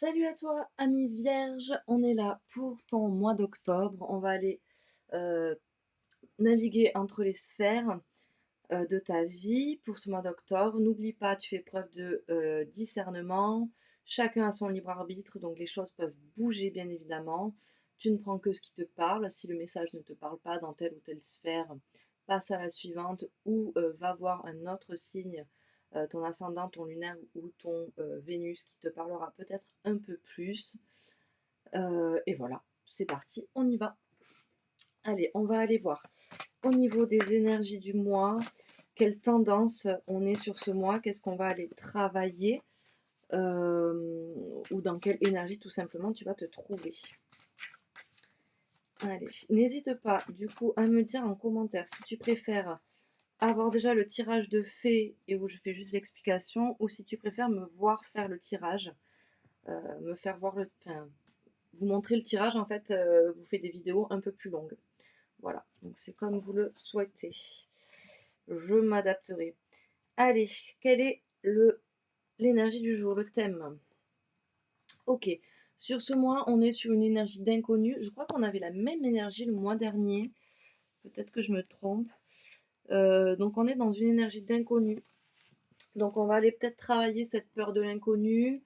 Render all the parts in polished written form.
Salut à toi, ami vierge, on est là pour ton mois d'octobre. On va aller euh, naviguer entre les sphères de ta vie pour ce mois d'octobre. N'oublie pas, tu fais preuve de discernement. Chacun a son libre arbitre, donc les choses peuvent bouger bien évidemment. Tu ne prends que ce qui te parle. Si le message ne te parle pas dans telle ou telle sphère, passe à la suivante ou va voir un autre signe, ton ascendant, ton lunaire ou ton Vénus qui te parlera peut-être un peu plus. Et voilà, c'est parti, on y va. Allez, on va aller voir au niveau des énergies du mois, quelle tendance on est sur ce mois, qu'est-ce qu'on va aller travailler, ou dans quelle énergie tout simplement tu vas te trouver. Allez, n'hésite pas du coup à me dire en commentaire si tu préfères avoir déjà le tirage de fait et où je fais juste l'explication, ou si tu préfères me voir faire le tirage, me faire voir le... Enfin, vous montrer le tirage en fait, vous faites des vidéos un peu plus longues. Voilà, donc c'est comme vous le souhaitez. Je m'adapterai. Allez, quelle est l'énergie du jour, le thème? Ok, sur ce mois, on est sur une énergie d'inconnu. Je crois qu'on avait la même énergie le mois dernier. Peut-être que je me trompe. Donc on est dans une énergie d'inconnu. Donc on va aller peut-être travailler cette peur de l'inconnu,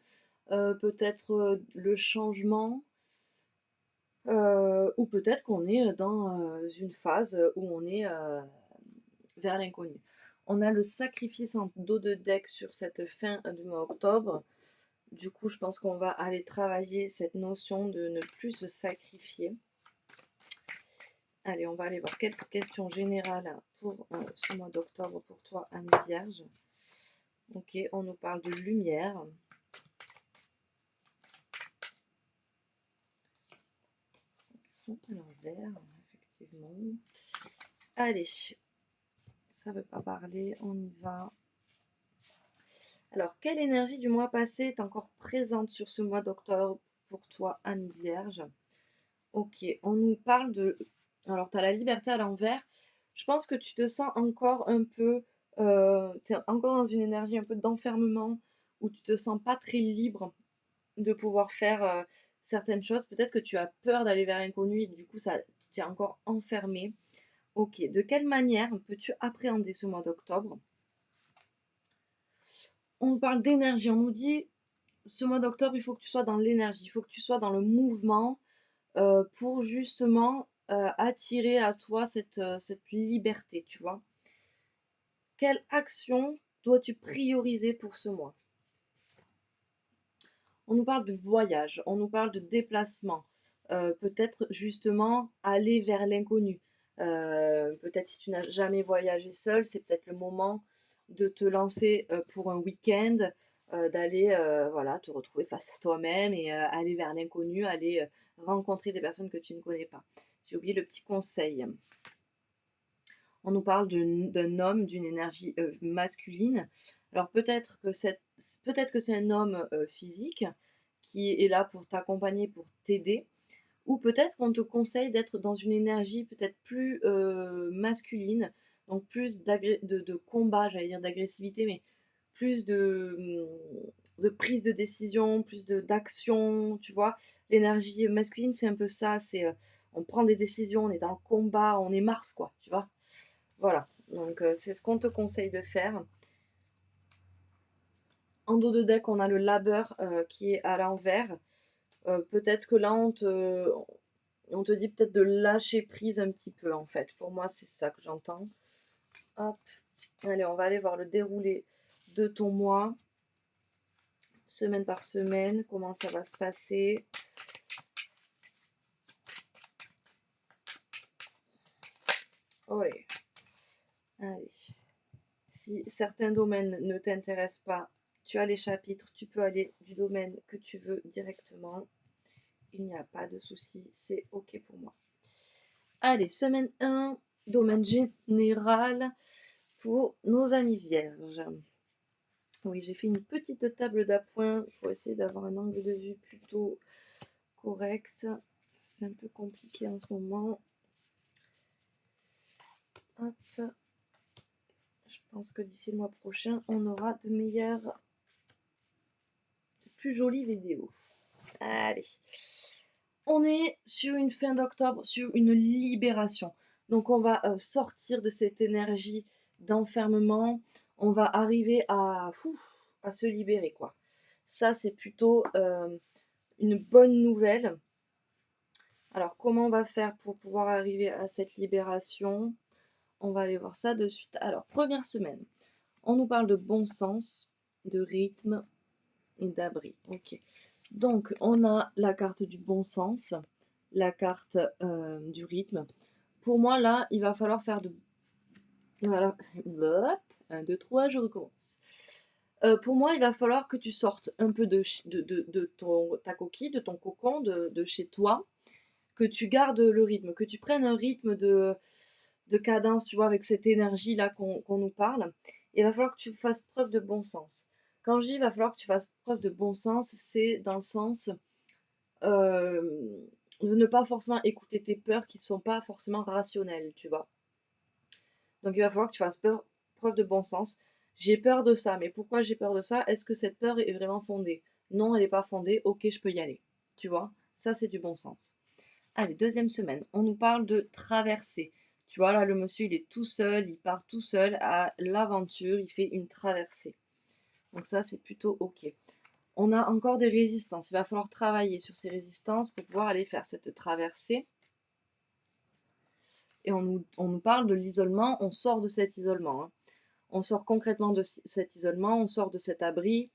peut-être le changement, ou peut-être qu'on est dans une phase où on est vers l'inconnu. On a le sacrifice en dos de deck sur cette fin du mois octobre. Du coup, je pense qu'on va aller travailler cette notion de ne plus se sacrifier. Allez, on va aller voir quelques questions générales pour ce mois d'octobre pour toi, Anne Vierge. Ok, on nous parle de lumière. Sont à l'envers, effectivement. Allez, ça ne veut pas parler, on y va. Alors, quelle énergie du mois passé est encore présente sur ce mois d'octobre pour toi, Anne Vierge? Ok, on nous parle de... Alors, tu as la liberté à l'envers. Je pense que tu te sens encore un peu... tu es encore dans une énergie un peu d'enfermement, où tu te sens pas très libre de pouvoir faire certaines choses. Peut-être que tu as peur d'aller vers l'inconnu et du coup, ça t'es encore enfermé. Ok, de quelle manière peux-tu appréhender ce mois d'octobre? On nous parle d'énergie, on nous dit ce mois d'octobre, il faut que tu sois dans l'énergie, il faut que tu sois dans le mouvement pour justement attirer à toi cette liberté, tu vois. Quelle action dois-tu prioriser pour ce mois? On nous parle de voyage, on nous parle de déplacement, peut-être justement aller vers l'inconnu. Peut-être si tu n'as jamais voyagé seul, c'est peut-être le moment de te lancer pour un week-end, d'aller voilà, te retrouver face à toi-même et aller vers l'inconnu, aller rencontrer des personnes que tu ne connais pas. J'ai oublié le petit conseil. On nous parle d'un homme, d'une énergie masculine. Alors peut-être que c'est un homme physique qui est là pour t'accompagner, pour t'aider, ou peut-être qu'on te conseille d'être dans une énergie peut-être plus masculine, donc plus de combat, j'allais dire d'agressivité, mais plus de prise de décision, plus d'action, tu vois. L'énergie masculine, c'est un peu ça, c'est on prend des décisions, on est dans le combat, on est Mars, quoi, tu vois. Voilà, donc c'est ce qu'on te conseille de faire. En dos de deck, on a le labeur qui est à l'envers. Peut-être que là, on te dit peut-être de lâcher prise un petit peu, en fait. Pour moi, c'est ça que j'entends. Hop, allez, on va aller voir le déroulé de ton mois, semaine par semaine, comment ça va se passer. Allez, allez. Si certains domaines ne t'intéressent pas, tu as les chapitres, tu peux aller du domaine que tu veux directement. Il n'y a pas de souci, c'est ok pour moi. Allez, semaine 1, domaine général pour nos amis vierges. Oui, j'ai fait une petite table d'appoint. Il faut essayer d'avoir un angle de vue plutôt correct. C'est un peu compliqué en ce moment. Hop. Je pense que d'ici le mois prochain, on aura de meilleures, de plus jolies vidéos. Allez. On est sur une fin d'octobre, sur une libération. Donc on va sortir de cette énergie d'enfermement. On va arriver à se libérer, quoi. Ça, c'est plutôt une bonne nouvelle. Alors, comment on va faire pour pouvoir arriver à cette libération? On va aller voir ça de suite. Alors, première semaine, on nous parle de bon sens, de rythme et d'abri. Ok. Donc, on a la carte du bon sens, la carte du rythme. Pour moi, là, il va falloir faire de... Voilà. 1, 2, 3, je recommence. Pour moi, il va falloir que tu sortes un peu de ta coquille, de ton cocon, de chez toi, que tu gardes le rythme, que tu prennes un rythme de cadence, tu vois, avec cette énergie-là qu'on nous parle. Et il va falloir que tu fasses preuve de bon sens. Quand je dis il va falloir que tu fasses preuve de bon sens, c'est dans le sens euh, de ne pas forcément écouter tes peurs qui ne sont pas forcément rationnelles, tu vois. Donc il va falloir que tu fasses preuve de bon sens. J'ai peur de ça, mais pourquoi j'ai peur de ça? Est-ce que cette peur est vraiment fondée? Non, elle n'est pas fondée, ok, je peux y aller. Tu vois, ça c'est du bon sens. Allez, deuxième semaine, on nous parle de traversée. Tu vois, là, le monsieur, il est tout seul, il part tout seul à l'aventure, il fait une traversée. Donc ça, c'est plutôt ok. On a encore des résistances. Il va falloir travailler sur ces résistances pour pouvoir aller faire cette traversée. Et on nous parle de l'isolement, on sort de cet isolement, hein. On sort concrètement de cet isolement, on sort de cet abri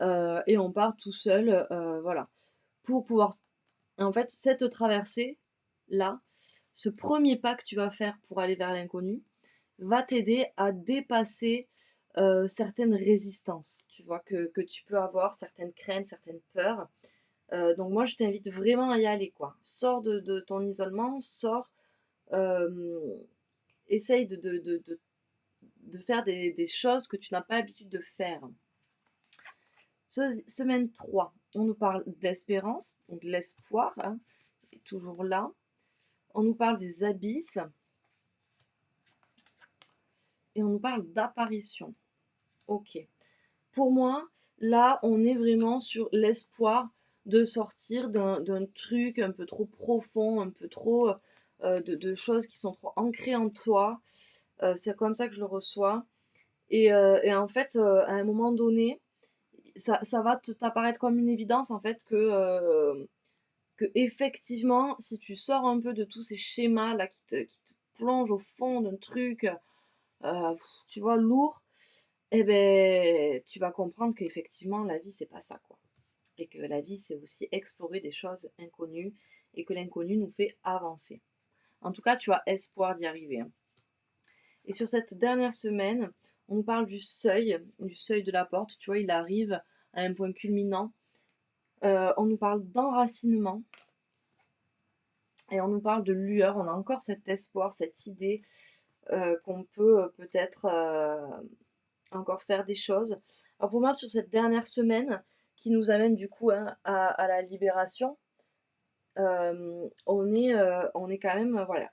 et on part tout seul, voilà. Pour pouvoir... En fait, cette traversée-là, ce premier pas que tu vas faire pour aller vers l'inconnu, va t'aider à dépasser certaines résistances, tu vois, que tu peux avoir, certaines craintes, certaines peurs. Donc moi, je t'invite vraiment à y aller, quoi. Sors de ton isolement, sors, euh, essaye de faire des choses que tu n'as pas l'habitude de faire. Semaine 3, on nous parle d'espérance, donc l'espoir, hein, est toujours là. On nous parle des abysses et on nous parle d'apparition. Ok. Pour moi, là, on est vraiment sur l'espoir de sortir d'un truc un peu trop profond, un peu trop de choses qui sont trop ancrées en toi. C'est comme ça que je le reçois. Et en fait, à un moment donné, ça va t'apparaître comme une évidence en fait que effectivement, si tu sors un peu de tous ces schémas là qui te plongent au fond d'un truc, tu vois, lourd, eh ben, tu vas comprendre qu'effectivement, la vie, c'est pas ça, quoi. Et que la vie, c'est aussi explorer des choses inconnues et que l'inconnu nous fait avancer. En tout cas, tu as espoir d'y arriver, hein. Et sur cette dernière semaine, on parle du seuil de la porte. Tu vois, il arrive à un point culminant. On nous parle d'enracinement et on nous parle de lueur. On a encore cet espoir, cette idée qu'on peut peut-être encore faire des choses. Alors pour moi, sur cette dernière semaine, qui nous amène du coup, hein, à la libération, on est quand même, voilà,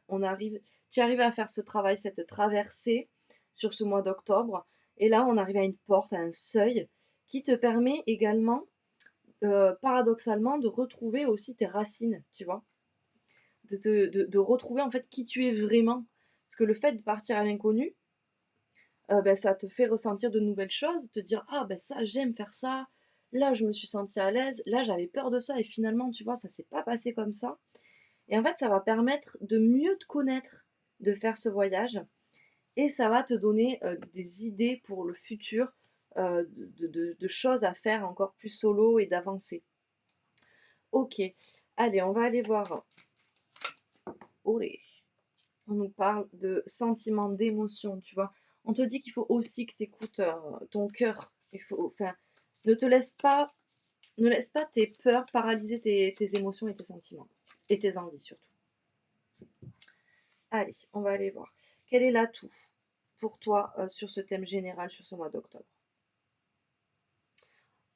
tu arrives à faire ce travail, cette traversée sur ce mois d'octobre, et là on arrive à une porte, à un seuil, qui te permet également, paradoxalement, de retrouver aussi tes racines, tu vois, de retrouver en fait qui tu es vraiment. Parce que le fait de partir à l'inconnu, ben, ça te fait ressentir de nouvelles choses, te dire ah ben ça j'aime faire ça, là je me suis sentie à l'aise, là j'avais peur de ça et finalement tu vois ça s'est pas passé comme ça. Et en fait ça va permettre de mieux te connaître, de faire ce voyage et ça va te donner des idées pour le futur, de choses à faire encore plus solo et d'avancer. Ok, allez on va aller voir. Olé. On nous parle de sentiments, d'émotions, tu vois. On te dit qu'il faut aussi que tu écoutes ton cœur. Enfin, ne te laisse pas, ne laisse pas tes peurs paralyser tes émotions et tes sentiments. Et tes envies surtout. Allez, on va aller voir. Quel est l'atout pour toi sur ce thème général, sur ce mois d'octobre?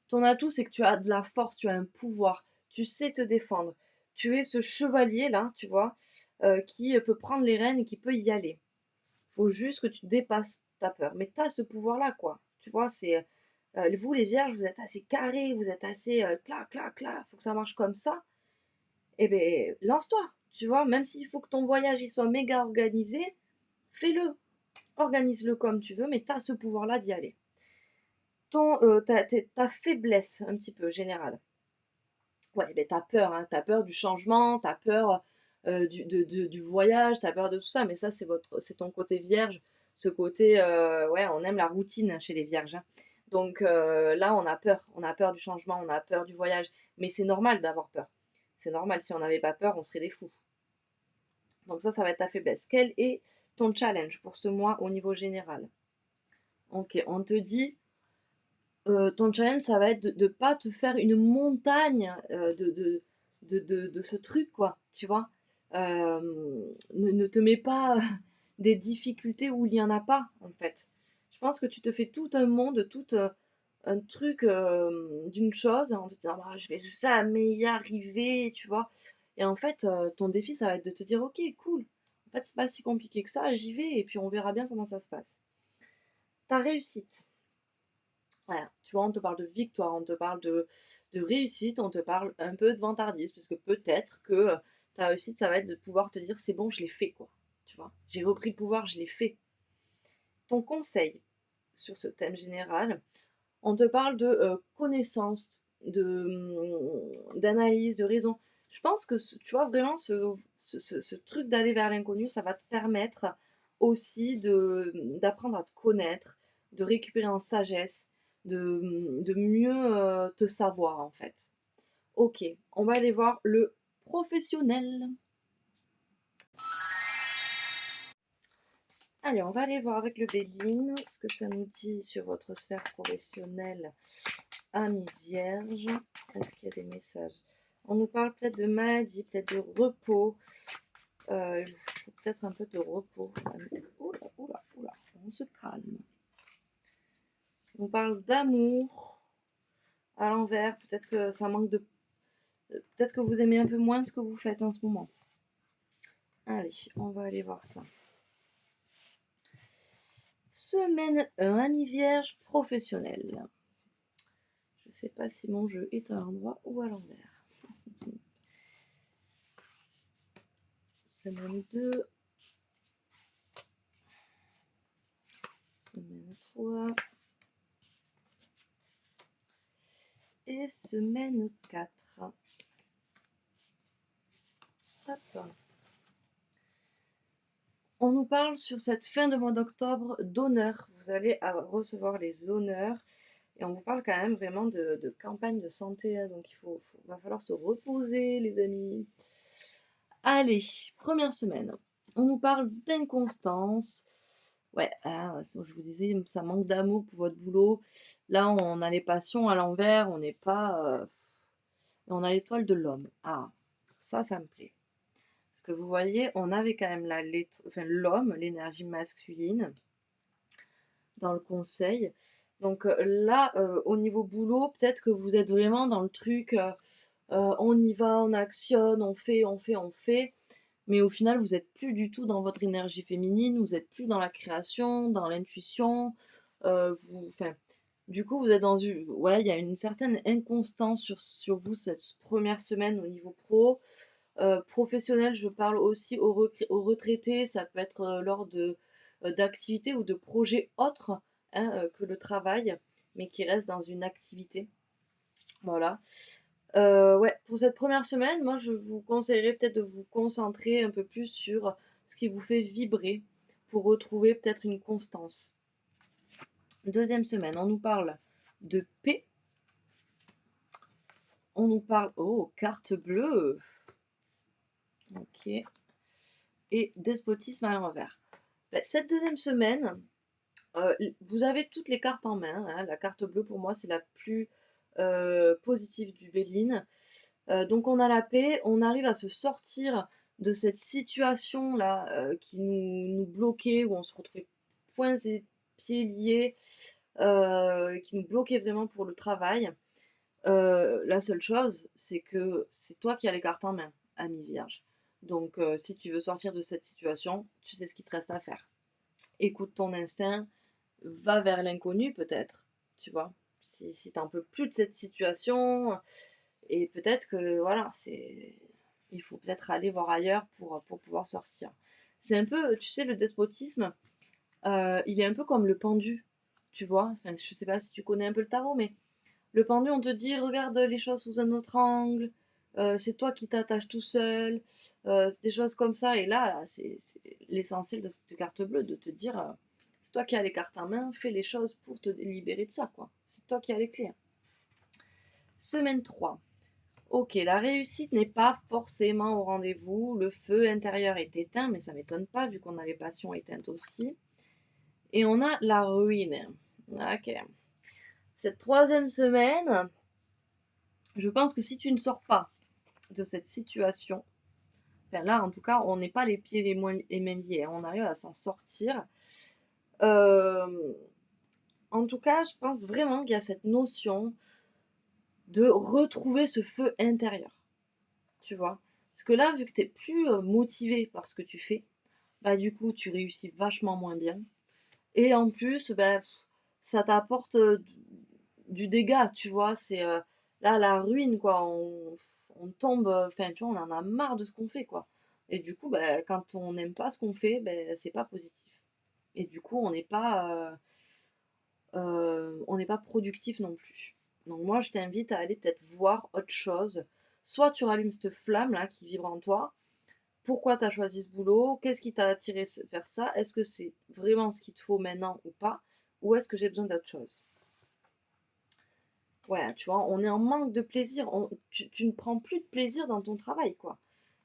Ton atout, c'est que tu as de la force, tu as un pouvoir, tu sais te défendre. Tu es ce chevalier là, tu vois, qui peut prendre les rênes et qui peut y aller. Faut juste que tu dépasses ta peur. Mais tu as ce pouvoir-là, quoi. Tu vois, c'est Vous les vierges, vous êtes assez carrés, vous êtes assez, clac, clac, clac, faut que ça marche comme ça. Eh beh, lance-toi, tu vois? Même s'il faut que ton voyage, il soit méga organisé, fais-le. Organise-le comme tu veux, mais tu as ce pouvoir-là d'y aller. Ta faiblesse un petit peu générale. Ouais, beh, tu peur, hein, tu peur du changement, tu peur, du voyage, tu peur de tout ça, mais ça, c'est ton côté vierge, ce côté, ouais, on aime la routine chez les vierges, hein. Donc là, on a peur du changement, on a peur du voyage, mais c'est normal d'avoir peur. C'est normal, si on n'avait pas peur, on serait des fous. Donc ça va être ta faiblesse. Quel est ton challenge pour ce mois au niveau général? OK, on te dit, ton challenge, ça va être de pas te faire une montagne, de ce truc, quoi, tu vois? Ne te mets pas des difficultés où il y en a pas, en fait. Je pense que tu te fais tout un monde, tout, un truc, d'une chose en te disant: «Bah, je vais jamais y arriver», tu vois? Et en fait, ton défi, ça va être de te dire: «OK, cool. En fait, c'est pas si compliqué que ça, j'y vais et puis on verra bien comment ça se passe». Ta réussite. Voilà, tu vois, on te parle de victoire, on te parle de réussite, on te parle un peu de vantardise, parce que peut-être que ta réussite, ça va être de pouvoir te dire c'est bon, je l'ai fait, quoi. Tu vois, j'ai repris le pouvoir, je l'ai fait. Ton conseil sur ce thème général, on te parle de connaissance, d'analyse, de raison. Je pense que, tu vois, vraiment, ce truc d'aller vers l'inconnu, ça va te permettre aussi d'apprendre à te connaître, de récupérer en sagesse, de mieux te savoir, en fait. Ok, on va aller voir le professionnel. Allez, on va aller voir avec le Béline ce que ça nous dit sur votre sphère professionnelle. Amis vierge, est-ce qu'il y a des messages? On nous parle peut-être de maladie, peut-être de repos. Il faut peut-être un peu de repos. Oula, oula, oula, on se calme. On parle d'amour à l'envers. Peut-être que ça manque de. Peut-être que vous aimez un peu moins ce que vous faites en ce moment. Allez, on va aller voir ça. Semaine 1, ami vierge professionnel. Je ne sais pas si mon jeu est à l'endroit ou à l'envers. Semaine 2. Semaine 3. Et semaine 4. Hop. On nous parle sur cette fin de mois d'octobre d'honneur. Vous allez recevoir les honneurs. Et on vous parle quand même vraiment de campagne de santé, hein. Donc va falloir se reposer, les amis. Allez, première semaine. On nous parle d'inconstance. Ouais, je vous disais, ça manque d'amour pour votre boulot. Là, on a les passions à l'envers, on n'est pas. On a l'étoile de l'homme. Ah, ça me plaît. Parce que vous voyez, on avait quand même l'homme, l'énergie masculine, dans le conseil. Donc là, au niveau boulot, peut-être que vous êtes vraiment dans le truc, on y va, on actionne, on fait, on fait, on fait. Mais au final, vous n'êtes plus du tout dans votre énergie féminine, vous n'êtes plus dans la création, dans l'intuition. Enfin, du coup, vous êtes dans une. Ouais, il y a une certaine inconstance sur vous cette première semaine au niveau pro. Professionnel, je parle aussi aux retraités, ça peut être lors d'activités ou de projets autres, hein, que le travail, mais qui restent dans une activité. Voilà. Ouais, pour cette première semaine, moi je vous conseillerais peut-être de vous concentrer un peu plus sur ce qui vous fait vibrer pour retrouver peut-être une constance. Deuxième semaine, on nous parle de paix. On nous parle, oh, carte bleue. Ok. Et despotisme à l'envers. Cette deuxième semaine, vous avez toutes les cartes en main, hein. La carte bleue, pour moi, c'est la plus positive du Béline. Donc on a la paix, on arrive à se sortir de cette situation-là qui nous bloquait, où on se retrouvait poings et pieds liés, qui nous bloquait vraiment pour le travail. La seule chose, c'est que c'est toi qui as les cartes en main, ami vierge. Donc si tu veux sortir de cette situation, tu sais ce qu'il te reste à faire. Écoute ton instinct, va vers l'inconnu peut-être, tu vois. Si t'en peux plus de cette situation, et peut-être que voilà, il faut peut-être aller voir ailleurs pour pouvoir sortir. C'est un peu, tu sais, le despotisme, il est un peu comme le pendu, tu vois. Enfin, je sais pas si tu connais un peu le tarot, mais le pendu, on te dit, regarde les choses sous un autre angle, c'est toi qui t'attaches tout seul, des choses comme ça. Et là, c'est l'essentiel de cette carte bleue, de te dire, c'est toi qui as les cartes en main, fais les choses pour te libérer de ça, quoi. C'est toi qui as les clés, hein. Semaine 3. Ok, la réussite n'est pas forcément au rendez-vous. Le feu intérieur est éteint, mais ça m'étonne pas vu qu'on a les passions éteintes aussi. Et on a la ruine. Ok. Cette troisième semaine, je pense que si tu ne sors pas de cette situation, enfin là en tout cas, on n'est pas les pieds les mains liés, hein, on arrive à s'en sortir. Euh, En tout cas, je pense vraiment qu'il y a cette notion de retrouver ce feu intérieur, tu vois. Parce que là, vu que tu n'es plus motivé par ce que tu fais, bah du coup, tu réussis vachement moins bien. Et en plus, bah, ça t'apporte du dégât, tu vois. C'est là la ruine, quoi. On tombe, enfin, tu vois, on en a marre de ce qu'on fait, quoi. Et du coup, bah, quand on n'aime pas ce qu'on fait, ben c'est pas positif. Et du coup, on n'est pas productif non plus. Donc moi, je t'invite à aller peut-être voir autre chose. Soit tu rallumes cette flamme là qui vibre en toi. Pourquoi tu as choisi ce boulot? Qu'est-ce qui t'a attiré vers ça? Est-ce que c'est vraiment ce qu'il te faut maintenant ou pas? Ou est-ce que j'ai besoin d'autre chose? Ouais, tu vois, on est en manque de plaisir. Tu ne prends plus de plaisir dans ton travail, quoi.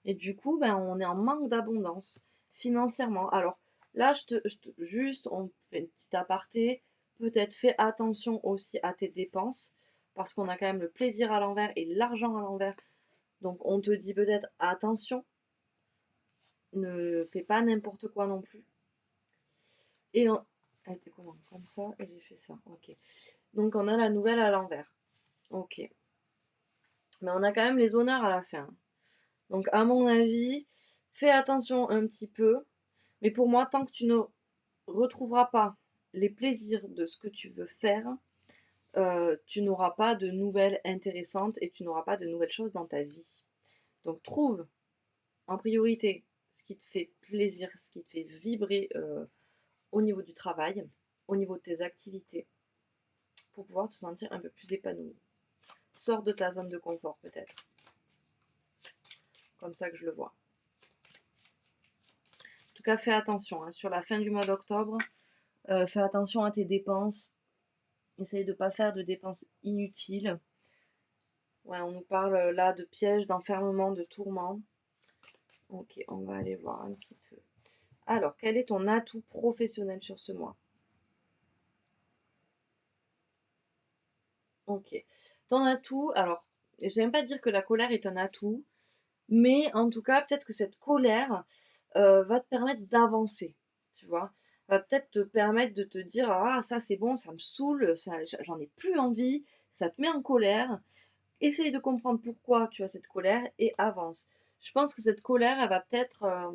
Et du coup, ben, on est en manque d'abondance financièrement. Alors là, juste, on fait une petite aparté. Peut-être fais attention aussi à tes dépenses, parce qu'on a quand même le plaisir à l'envers et l'argent à l'envers. Donc on te dit peut-être attention, ne fais pas n'importe quoi non plus. Et on... Elle était comment? Comme ça, et j'ai fait ça. Ok. Donc on a la nouvelle à l'envers. Ok. Mais on a quand même les honneurs à la fin. Donc à mon avis, fais attention un petit peu. Mais pour moi, tant que tu ne retrouveras pas les plaisirs de ce que tu veux faire, tu n'auras pas de nouvelles intéressantes et tu n'auras pas de nouvelles choses dans ta vie. Donc trouve en priorité ce qui te fait plaisir, ce qui te fait vibrer au niveau du travail, au niveau de tes activités, pour pouvoir te sentir un peu plus épanoui. Sors de ta zone de confort peut-être. Comme ça que je le vois. En tout cas, fais attention, hein, sur la fin du mois d'octobre, fais attention à tes dépenses. Essaye de ne pas faire de dépenses inutiles. Ouais, on nous parle là de pièges, d'enfermement, de tourments. Ok, on va aller voir un petit peu. Alors, quel est ton atout professionnel sur ce mois? Ok. Ton atout, alors, j'aime pas dire que la colère est un atout, mais en tout cas, peut-être que cette colère va te permettre d'avancer, tu vois. Va peut-être te permettre de te dire, ah, ça c'est bon, ça me saoule, ça, j'en ai plus envie, ça te met en colère. Essaye de comprendre pourquoi tu as cette colère et avance. Je pense que cette colère, elle va peut-être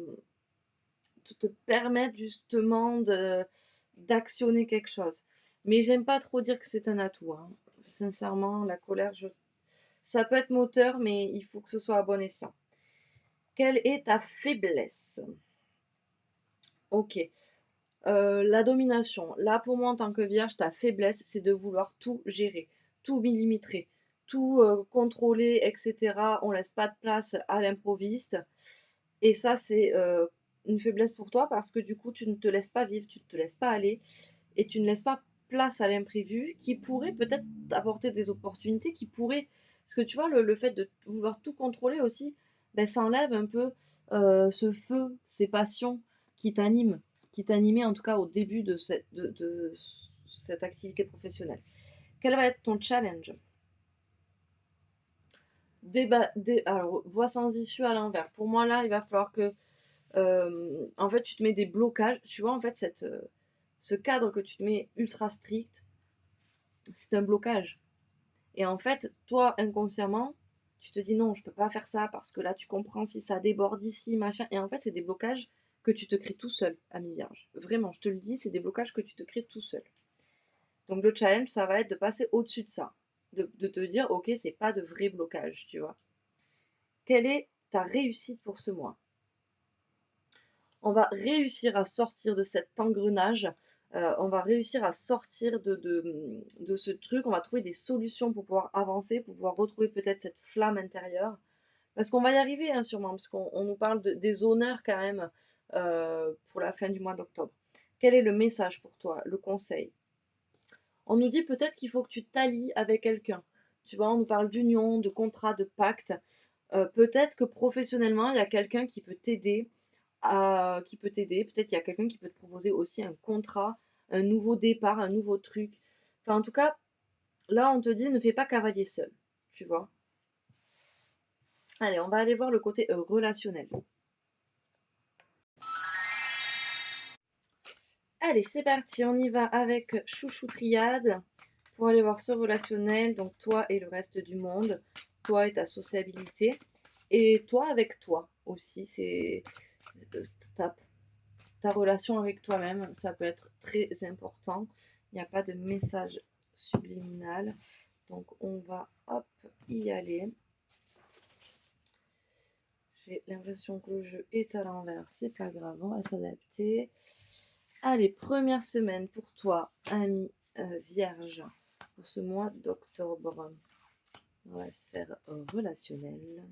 te permettre justement d'actionner quelque chose. Mais j'aime pas trop dire que c'est un atout, hein. Sincèrement, la colère, ça peut être moteur, mais il faut que ce soit à bon escient. Quelle est ta faiblesse? Ok. La domination. Là, pour moi, en tant que vierge, ta faiblesse, c'est de vouloir tout gérer, tout millimétrer, tout contrôler, etc. On laisse pas de place à l'improviste. Et ça, c'est une faiblesse pour toi parce que du coup, tu ne te laisses pas vivre, tu ne te laisses pas aller et tu ne laisses pas place à l'imprévu qui pourrait peut-être apporter des opportunités, qui pourrait... Parce que tu vois, le fait de vouloir tout contrôler aussi, ben, ça enlève un peu ce feu, ces passions qui t'animent, qui t'animaient en tout cas au début de cette activité professionnelle. Quel va être ton challenge? Alors, voie sans issue à l'envers. Pour moi, là, il va falloir que en fait, tu te mets des blocages. Tu vois, en fait, ce cadre que tu te mets ultra strict, c'est un blocage. Et en fait, toi, inconsciemment, tu te dis non, je peux pas faire ça parce que là, tu comprends si ça déborde ici, machin. Et en fait, c'est des blocages que tu te crées tout seul, ami vierge. Vraiment, je te le dis, c'est des blocages que tu te crées tout seul. Donc le challenge, ça va être de passer au-dessus de ça, de te dire, ok, c'est pas de vrai blocage, tu vois. Quelle est ta réussite pour ce mois? On va réussir à sortir de cet engrenage, on va réussir à sortir de ce truc, on va trouver des solutions pour pouvoir avancer, pour pouvoir retrouver peut-être cette flamme intérieure. Parce qu'on va y arriver, hein, sûrement, parce qu'on nous parle des honneurs quand même pour la fin du mois d'octobre. Quel est le message pour toi, le conseil? On nous dit peut-être qu'il faut que tu t'allies avec quelqu'un. Tu vois, on nous parle d'union, de contrat, de pacte. Peut-être que professionnellement, il y a quelqu'un qui peut t'aider qui peut t'aider. Peut-être qu'il y a quelqu'un qui peut te proposer aussi un contrat, un nouveau départ, un nouveau truc. Enfin, en tout cas, là, on te dit ne fais pas cavalier seul, tu vois. Allez, on va aller voir le côté relationnel. Allez, c'est parti, on y va avec Chouchou Triade pour aller voir ce relationnel, donc toi et le reste du monde, toi et ta sociabilité, et toi avec toi aussi, c'est ta, ta relation avec toi-même, ça peut être très important. Il n'y a pas de message subliminal, donc on va hop y aller. J'ai l'impression que le jeu est à l'envers, c'est pas grave, on va s'adapter. Allez, première semaine pour toi, ami vierge, pour ce mois d'octobre. On va se faire relationnel.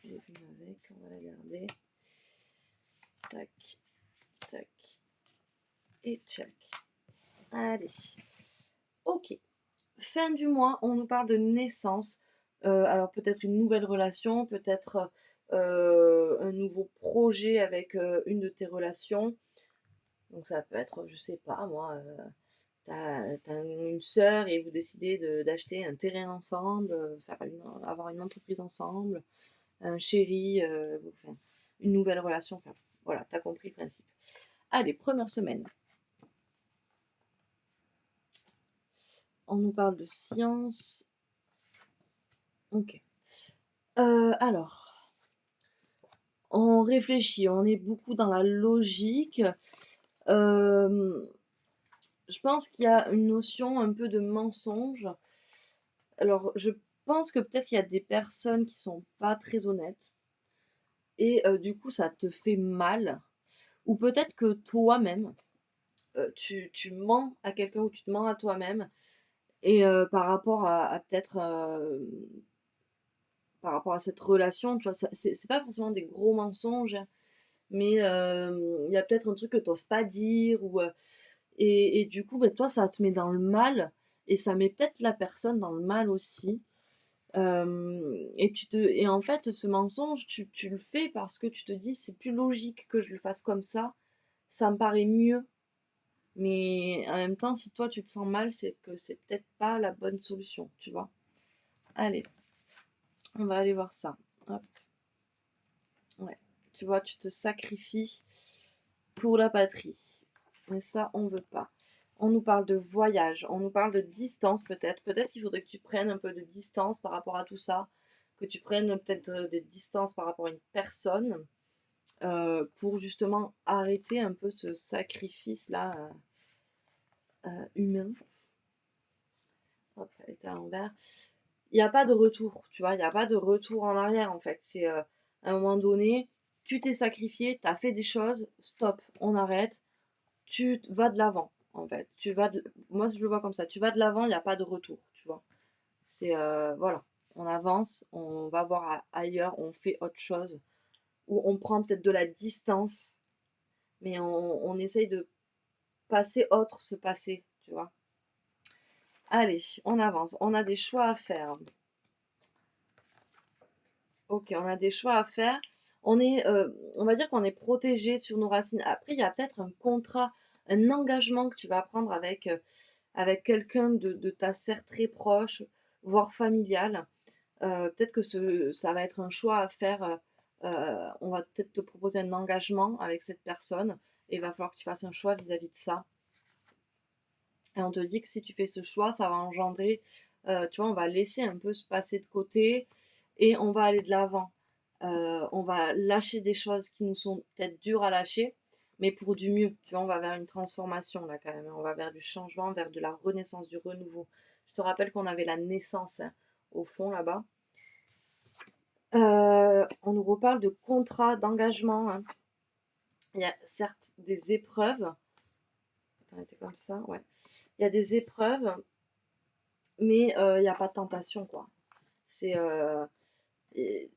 J'ai vu avec, on va la garder. Tac, tac, et tac. Allez, ok. Fin du mois, on nous parle de naissance. Alors peut-être une nouvelle relation, peut-être un nouveau projet avec une de tes relations. Donc ça peut être, je sais pas moi, t'as une sœur et vous décidez d'acheter un terrain ensemble, avoir une entreprise ensemble, un chéri, enfin, une nouvelle relation. Enfin, voilà, t'as compris le principe. Allez, première semaine. On nous parle de science. Ok. Alors, on réfléchit, on est beaucoup dans la logique. Euh, je pense qu'il y a une notion un peu de mensonge. Alors, je pense que peut-être il y a des personnes qui sont pas très honnêtes et du coup, ça te fait mal. Ou peut-être que toi-même, tu mens à quelqu'un ou tu te mens à toi-même et par rapport à peut-être par rapport à cette relation, tu vois, c'est pas forcément des gros mensonges, hein, mais il y a peut-être un truc que tu oses pas dire ou et du coup, ben, toi, ça te met dans le mal et ça met peut-être la personne dans le mal aussi. Et en fait, ce mensonge, tu le fais parce que tu te dis, c'est plus logique que je le fasse comme ça me paraît mieux. Mais en même temps, si toi tu te sens mal, c'est que c'est peut-être pas la bonne solution, tu vois. Allez, on va aller voir ça. Hop. Ouais. Tu vois, tu te sacrifies pour la patrie. Mais ça, on veut pas. On nous parle de voyage, on nous parle de distance peut-être. Peut-être qu'il faudrait que tu prennes un peu de distance par rapport à tout ça, que tu prennes peut-être des distances par rapport à une personne pour justement arrêter un peu ce sacrifice-là humain. Hop, elle était à l'envers. Il n'y a pas de retour, tu vois, il n'y a pas de retour en arrière en fait. C'est à un moment donné, tu t'es sacrifié, tu as fait des choses, stop, on arrête, tu vas de l'avant en fait. Moi je le vois comme ça, tu vas de l'avant, il n'y a pas de retour, tu vois. C'est voilà, on avance, on va voir ailleurs, on fait autre chose, ou on prend peut-être de la distance, mais on essaye de passer autre ce passé, tu vois. Allez, on avance, on a des choix à faire. Ok, on a des choix à faire. On va dire qu'on est protégé sur nos racines. Après, il y a peut-être un contrat, un engagement que tu vas prendre avec quelqu'un de ta sphère très proche, voire familiale. Peut-être que ça va être un choix à faire. On va peut-être te proposer un engagement avec cette personne et il va falloir que tu fasses un choix vis-à-vis de ça. Et on te dit que si tu fais ce choix, ça va engendrer, tu vois, on va laisser un peu se passer de côté et on va aller de l'avant. On va lâcher des choses qui nous sont peut-être dures à lâcher, mais pour du mieux. Tu vois, on va vers une transformation là quand même, hein. On va vers du changement, vers de la renaissance, du renouveau. Je te rappelle qu'on avait la naissance, hein, au fond là-bas. On nous reparle de contrat, d'engagement, hein. Il y a certes des épreuves. Attends, était comme ça, ouais. Il y a des épreuves, mais il n'y a pas de tentation, quoi. C'est il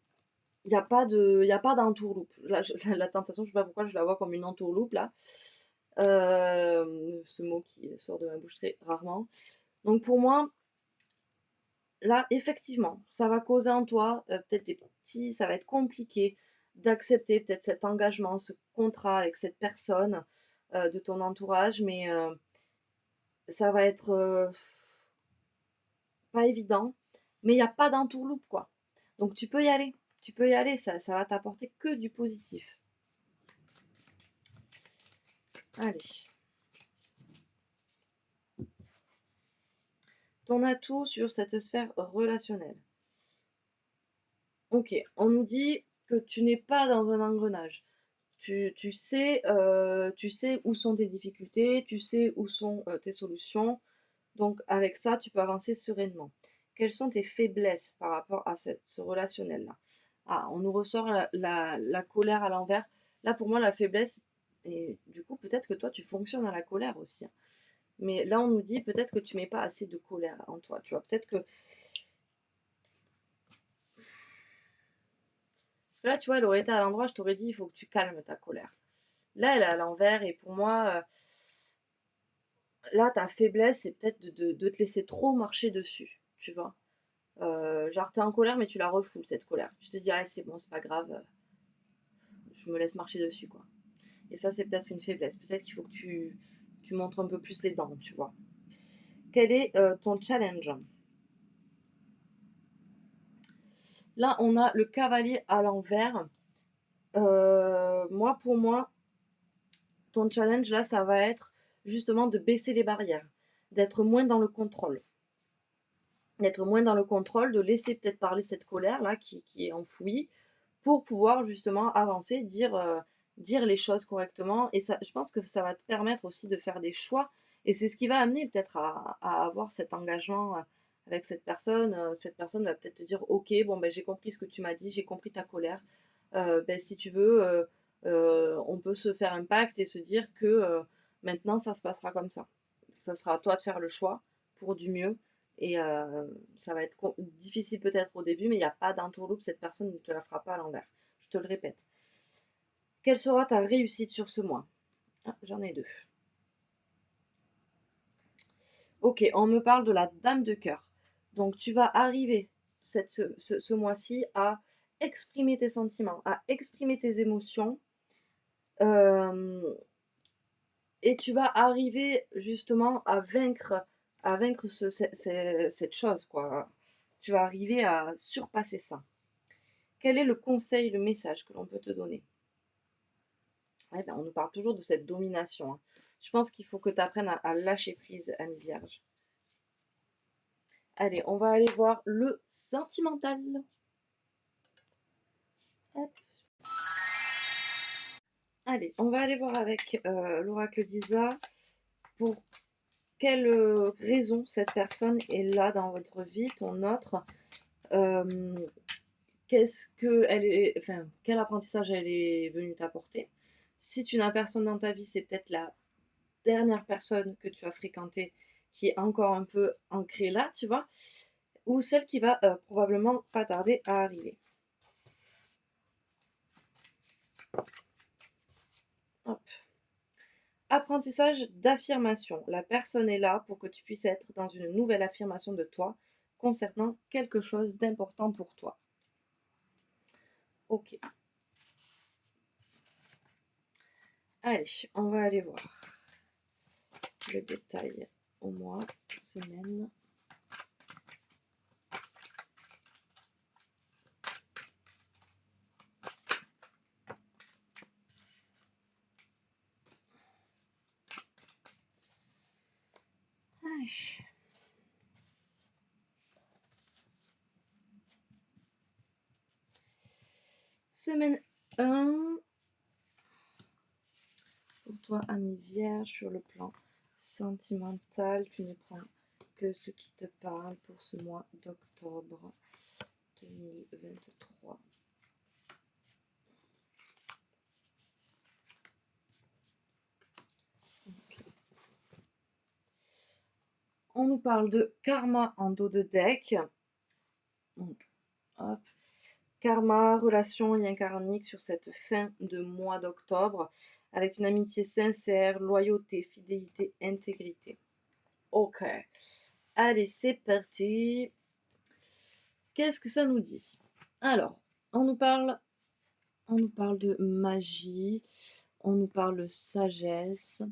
n'y a pas d'entourloupe. Là, la tentation, je sais pas pourquoi je la vois comme une entourloupe là. Ce mot qui sort de ma bouche très rarement. Donc pour moi, là, effectivement, ça va causer en toi peut-être des petits, ça va être compliqué d'accepter peut-être cet engagement, ce contrat avec cette personne de ton entourage, mais ça va être pas évident, mais il n'y a pas d'entourloupe, quoi. Donc tu peux y aller, ça va t'apporter que du positif. Allez. Ton atout sur cette sphère relationnelle. Ok, on nous dit que tu n'es pas dans un engrenage. Tu sais où sont tes difficultés, tu sais où sont tes solutions. Donc avec ça, tu peux avancer sereinement. Quelles sont tes faiblesses par rapport à ce relationnel-là? Ah, on nous ressort la colère à l'envers. Là, pour moi, la faiblesse, et du coup, peut-être que toi, tu fonctionnes à la colère aussi, hein. Mais là, on nous dit peut-être que tu mets pas assez de colère en toi. Tu vois, peut-être que. Parce que là, tu vois, elle aurait été à l'endroit, je t'aurais dit, il faut que tu calmes ta colère. Là, elle est à l'envers, et pour moi, là, ta faiblesse, c'est peut-être de te laisser trop marcher dessus, tu vois. Genre, t'es en colère, mais tu la refoules, cette colère. Tu te dis, ah, c'est bon, c'est pas grave, je me laisse marcher dessus, quoi. Et ça, c'est peut-être une faiblesse. Peut-être qu'il faut que tu montres un peu plus les dents, tu vois. Quel est ton challenge? Là, on a le cavalier à l'envers. Pour moi, ton challenge, là, ça va être justement de baisser les barrières, d'être moins dans le contrôle. D'être moins dans le contrôle, de laisser peut-être parler cette colère-là qui est enfouie, pour pouvoir justement avancer, dire les choses correctement. Et ça, je pense que ça va te permettre aussi de faire des choix. Et c'est ce qui va amener peut-être à avoir cet engagement avec cette personne. Cette personne va peut-être te dire, ok, bon, ben, j'ai compris ce que tu m'as dit, j'ai compris ta colère. Ben, si tu veux, on peut se faire un pacte et se dire que maintenant, ça se passera comme ça. Ça sera à toi de faire le choix pour du mieux. Et ça va être difficile peut-être au début, mais il n'y a pas d'entourloupe, cette personne ne te la fera pas à l'envers. Je te le répète. Quelle sera ta réussite sur ce mois? Ah, j'en ai deux. Ok, on me parle de la dame de cœur. Donc tu vas arriver ce mois-ci à exprimer tes sentiments, à exprimer tes émotions. euh, et tu vas arriver justement à vaincre cette chose, quoi. Tu vas arriver à surpasser ça. Quel est le conseil, le message que l'on peut te donner? Ouais, ben, on nous parle toujours de cette domination, hein. Je pense qu'il faut que tu apprennes à lâcher prise, Anne Vierge. Allez, on va aller voir le sentimental. Hop. Allez, on va aller voir avec l'oracle d'Isa pour quelle raison cette personne est là dans votre vie, ton autre. Euh, Qu'est-ce que elle est, enfin, quel apprentissage elle est venue t'apporter. Si tu n'as personne dans ta vie, c'est peut-être la dernière personne que tu as fréquentée qui est encore un peu ancrée là, tu vois, ou celle qui va probablement pas tarder à arriver. Hop. Apprentissage d'affirmation. La personne est là pour que tu puisses être dans une nouvelle affirmation de toi concernant quelque chose d'important pour toi. Ok. Allez, on va aller voir le détail au mois, semaine. Allez. Semaine 1. toi, ami Vierge, sur le plan sentimental. Tu ne prends que ce qui te parle pour ce mois d'octobre 2023. Okay. On nous parle de karma en dos de deck. Donc, hop. Karma, relation, lien karmique sur cette fin de mois d'octobre, avec une amitié sincère, loyauté, fidélité, intégrité. Ok. Allez, c'est parti. Qu'est-ce que ça nous dit? Alors, on nous parle de magie, on nous parle de sagesse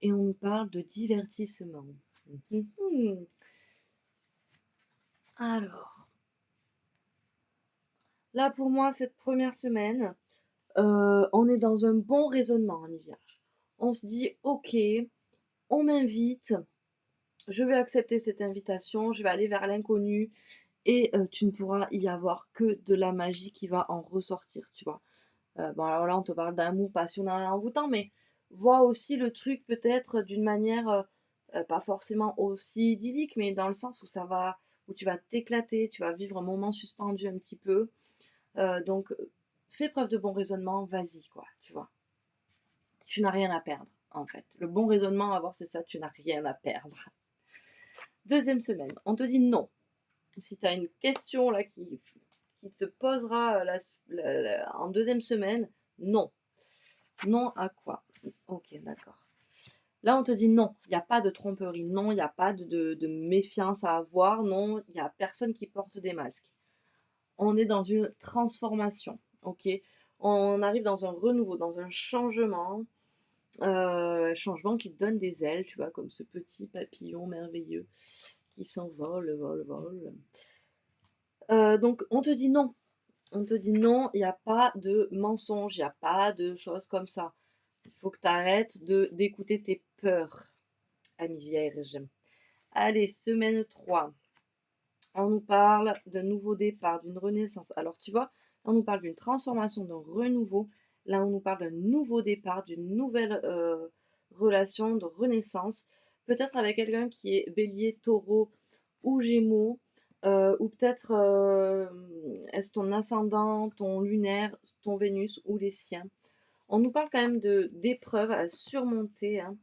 et on nous parle de divertissement. Alors, là pour moi, cette première semaine, on est dans un bon raisonnement, ami Vierge. On se dit, ok, on m'invite, je vais accepter cette invitation, je vais aller vers l'inconnu et tu ne pourras y avoir que de la magie qui va en ressortir, tu vois. Bon, alors là, on te parle d'amour passionnel et envoûtant, mais vois aussi le truc peut-être d'une manière pas forcément aussi idyllique, mais dans le sens où où tu vas t'éclater, tu vas vivre un moment suspendu un petit peu. Donc, fais preuve de bon raisonnement, vas-y, quoi, tu vois. Tu n'as rien à perdre, en fait. Le bon raisonnement à avoir, c'est ça, tu n'as rien à perdre. Deuxième semaine, on te dit non. Si tu as une question là qui te posera en deuxième semaine, non. Non à quoi? Ok, d'accord. Là, on te dit non, il n'y a pas de tromperie, non, il n'y a pas de méfiance à avoir, non, il n'y a personne qui porte des masques. On est dans une transformation, ok? On arrive dans un renouveau, dans un changement, changement qui te donne des ailes, tu vois, comme ce petit papillon merveilleux qui s'envole, vole. Donc, on te dit non. On te dit non, il n'y a pas de mensonge, il n'y a pas de choses comme ça. Il faut que tu arrêtes d'écouter tes peurs, ami Vierge. Allez, semaine 3. On nous parle d'un nouveau départ, d'une renaissance. Alors, tu vois, on nous parle d'une transformation, d'un renouveau. Là, on nous parle d'un nouveau départ, d'une nouvelle relation, de renaissance. Peut-être avec quelqu'un qui est bélier, taureau ou gémeaux. Ou peut-être est-ce ton ascendant, ton lunaire, ton Vénus ou les siens. On nous parle quand même d'épreuves à surmonter, hein,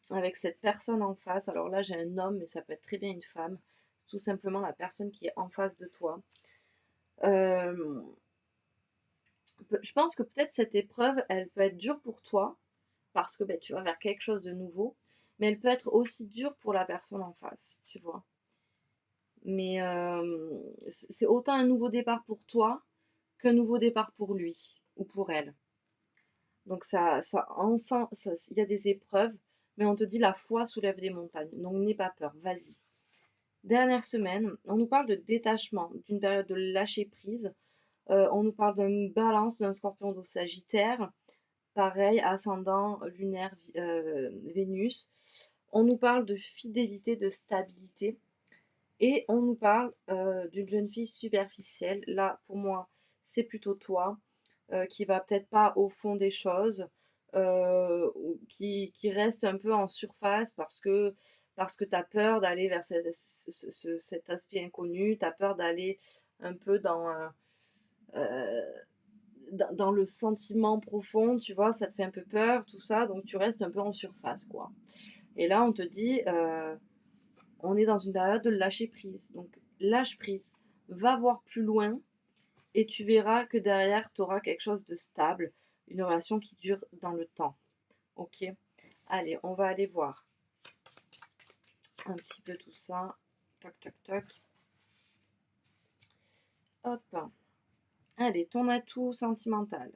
avec cette personne en face. Alors là, j'ai un homme, mais ça peut être très bien une femme. C'est tout simplement la personne qui est en face de toi. Je pense que peut-être cette épreuve, elle peut être dure pour toi, parce que ben, tu vas vers quelque chose de nouveau, mais elle peut être aussi dure pour la personne en face, tu vois. Mais c'est autant un nouveau départ pour toi qu'un nouveau départ pour lui ou pour elle. Donc il y a des épreuves, mais on te dit la foi soulève des montagnes. Donc n'aie pas peur, vas-y. Dernière semaine, on nous parle de détachement, d'une période de lâcher prise. On nous parle d'une balance d'un scorpion d'eau sagittaire. Pareil, ascendant lunaire Vénus. On nous parle de fidélité, de stabilité. Et on nous parle d'une jeune fille superficielle. Là, pour moi, c'est plutôt toi, qui va peut-être pas au fond des choses, ou qui reste un peu en surface parce que tu as peur d'aller vers cet aspect inconnu, tu as peur d'aller un peu euh, dans le sentiment profond, tu vois, ça te fait un peu peur, tout ça, donc tu restes un peu en surface, quoi. Et là, on te dit, on est dans une période de lâcher prise. Donc, lâche prise, va voir plus loin et tu verras que derrière, tu auras quelque chose de stable, une relation qui dure dans le temps. Ok? Allez, on va aller voir un petit peu tout ça. Toc, toc, toc. Hop. Allez, ton atout sentimental.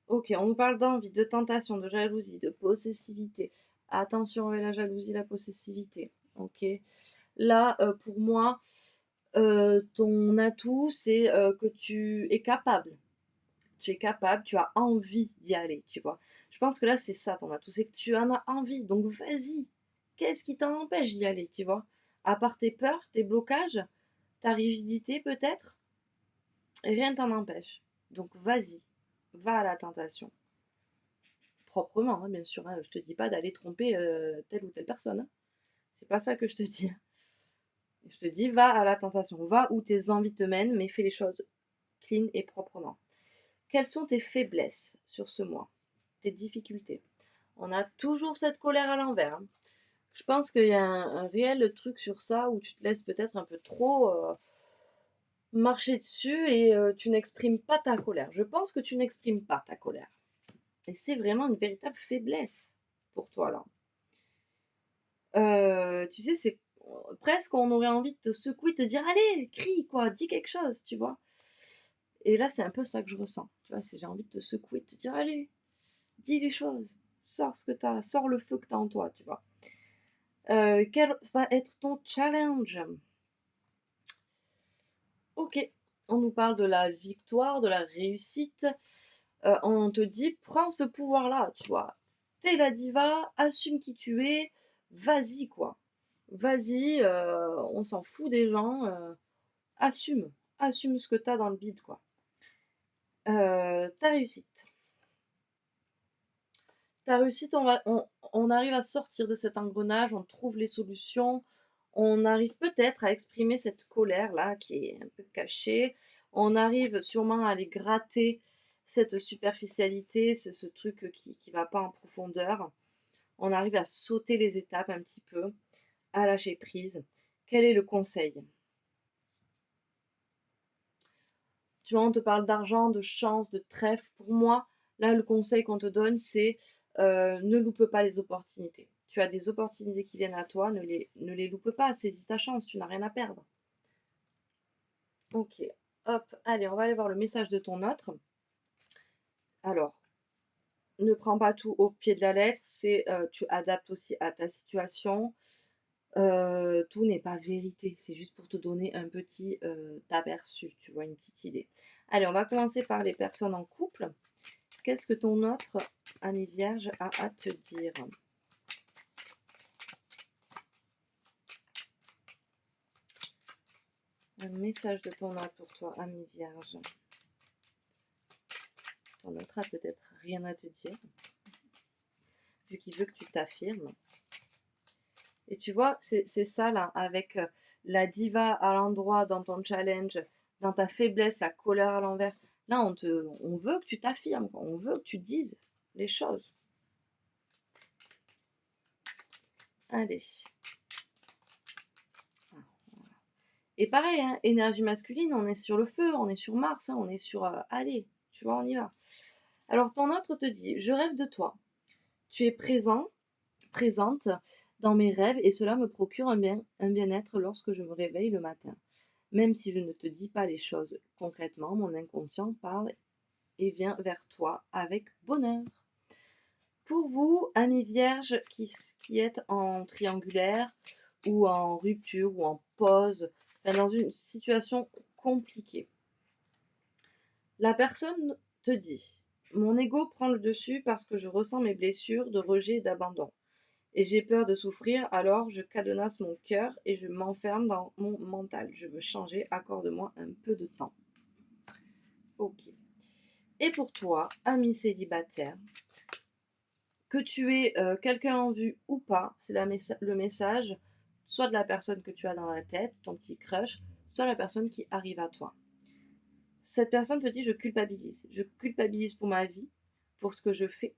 Ok, on nous parle d'envie, de tentation, de jalousie, de possessivité. Attention avec la jalousie, la possessivité. Ok. Là, pour moi, ton atout, c'est que tu es capable. Tu es capable, tu as envie d'y aller, tu vois. Je pense que là, c'est ça ton atout, c'est que tu en as envie. Donc, vas-y. Qu'est-ce qui t'en empêche d'y aller, tu vois? À part tes peurs, tes blocages, ta rigidité peut-être, rien ne t'en empêche. Donc, vas-y. Va à la tentation. proprement, hein, bien sûr. Hein. Je te dis pas d'aller tromper telle ou telle personne. Hein. C'est pas ça que je te dis. Je te dis, va à la tentation, va où tes envies te mènent, mais fais les choses clean et proprement. Quelles sont tes faiblesses sur ce mois? Tes difficultés? On a toujours cette colère à l'envers. Hein. Je pense qu'il y a un réel truc sur ça où tu te laisses peut-être un peu trop marcher dessus et tu n'exprimes pas ta colère. Je pense que tu n'exprimes pas ta colère. Et c'est vraiment une véritable faiblesse pour toi là. Tu sais, c'est presque on aurait envie de te secouer, de te dire allez, crie quoi, dis quelque chose, tu vois. Et là, c'est un peu ça que je ressens. Tu vois, j'ai envie de te secouer, de te dire allez, dis les choses, sors ce que t'as, sors le feu que t'as en toi, tu vois. Quel va être ton challenge? Ok, on nous parle de la victoire, de la réussite. On te dit prends ce pouvoir-là, tu vois. Fais la diva, assume qui tu es, vas-y quoi. Vas-y, on s'en fout des gens, assume, assume ce que t'as dans le bide quoi. Ta réussite. Ta réussite, on arrive à sortir de cet engrenage, on trouve les solutions, on arrive peut-être à exprimer cette colère-là qui est un peu cachée, on arrive sûrement à aller gratter cette superficialité, ce truc qui va pas en profondeur, on arrive à sauter les étapes un petit peu, à lâcher prise. Quel est le conseil? Tu vois, on te parle d'argent, de chance, de trèfle. Pour moi, là, le conseil qu'on te donne, c'est ne loupe pas les opportunités. Tu as des opportunités qui viennent à toi, ne les loupe pas, saisis ta chance, tu n'as rien à perdre. Ok, hop, allez, on va aller voir le message de ton autre. Alors, ne prends pas tout au pied de la lettre, c'est tu adaptes aussi à ta situation. Tout n'est pas vérité, c'est juste pour te donner un petit aperçu, tu vois, une petite idée. Allez, on va commencer par les personnes en couple. Qu'est-ce que ton autre ami vierge a à te dire? Un message de ton autre pour toi, ami vierge. Ton autre a peut-être rien à te dire, vu qu'il veut que tu t'affirmes. Et tu vois, c'est ça là, avec la diva à l'endroit dans ton challenge, dans ta faiblesse, la colère à l'envers. Là, on veut que tu t'affirmes, on veut que tu dises les choses. Allez. Et pareil, hein, énergie masculine, on est sur le feu, on est sur Mars, hein, on est sur allez, tu vois, on y va. Alors ton autre te dit, je rêve de toi. Tu es présente dans mes rêves et cela me procure un bien-être lorsque je me réveille le matin. Même si je ne te dis pas les choses concrètement, mon inconscient parle et vient vers toi avec bonheur. Pour vous, amis vierges qui êtes en triangulaire ou en rupture ou en pause, enfin dans une situation compliquée, la personne te dit, mon ego prend le dessus parce que je ressens mes blessures de rejet et d'abandon. Et j'ai peur de souffrir, alors je cadenasse mon cœur et je m'enferme dans mon mental. Je veux changer, accorde-moi un peu de temps. Ok. Et pour toi, ami célibataire, que tu aies quelqu'un en vue ou pas, c'est le message, soit de la personne que tu as dans la tête, ton petit crush, soit la personne qui arrive à toi. Cette personne te dit je culpabilise. Je culpabilise pour ma vie, pour ce que je fais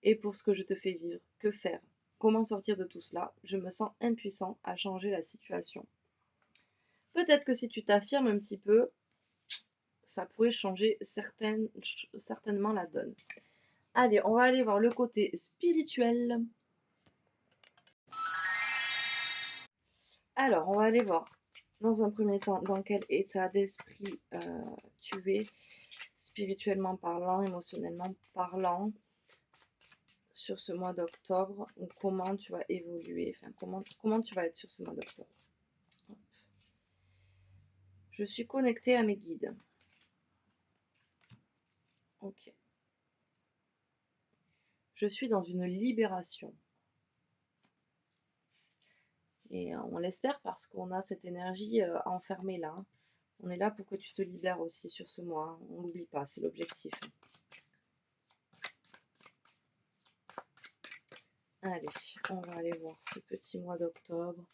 et pour ce que je te fais vivre. Que faire? Comment sortir de tout cela? Je me sens impuissant à changer la situation. Peut-être que si tu t'affirmes un petit peu, ça pourrait changer certainement la donne. Allez, on va aller voir le côté spirituel. Alors, on va aller voir dans un premier temps dans quel état d'esprit tu es, spirituellement parlant, émotionnellement parlant, sur ce mois d'octobre, ou comment tu vas évoluer, enfin comment tu vas être sur ce mois d'octobre. Je suis connectée à mes guides. Ok. Je suis dans une libération. Et on l'espère parce qu'on a cette énergie enfermée là. On est là pour que tu te libères aussi sur ce mois. On l'oublie pas, c'est l'objectif. Allez, on va aller voir ce petit mois d'octobre.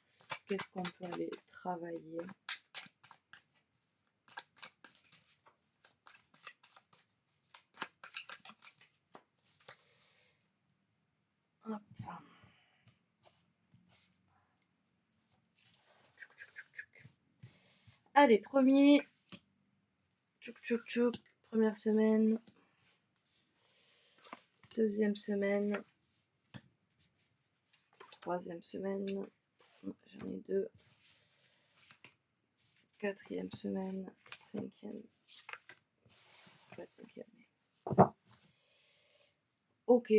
Qu'est-ce qu'on peut aller travailler? Hop. Allez, premier. Tchouk tchouk tchouk. Première semaine. Deuxième semaine. Troisième semaine. J'en ai deux. Quatrième semaine. Cinquième. Pas de cinquième. Ok.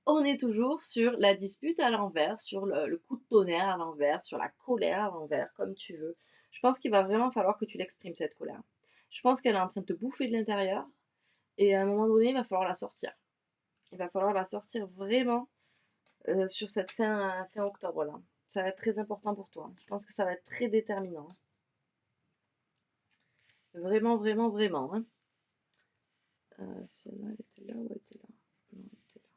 On est toujours sur la dispute à l'envers, sur le coup de tonnerre à l'envers, sur la colère à l'envers, comme tu veux. Je pense qu'il va vraiment falloir que tu l'exprimes, cette colère. Je pense qu'elle est en train de te bouffer de l'intérieur. Et à un moment donné, il va falloir la sortir. Il va falloir la sortir vraiment sur cette fin octobre là. Ça va être très important pour toi. Je pense que ça va être très déterminant. Vraiment, vraiment, vraiment. Hein. Celle-là, elle était là ou elle était là? Non, elle était là.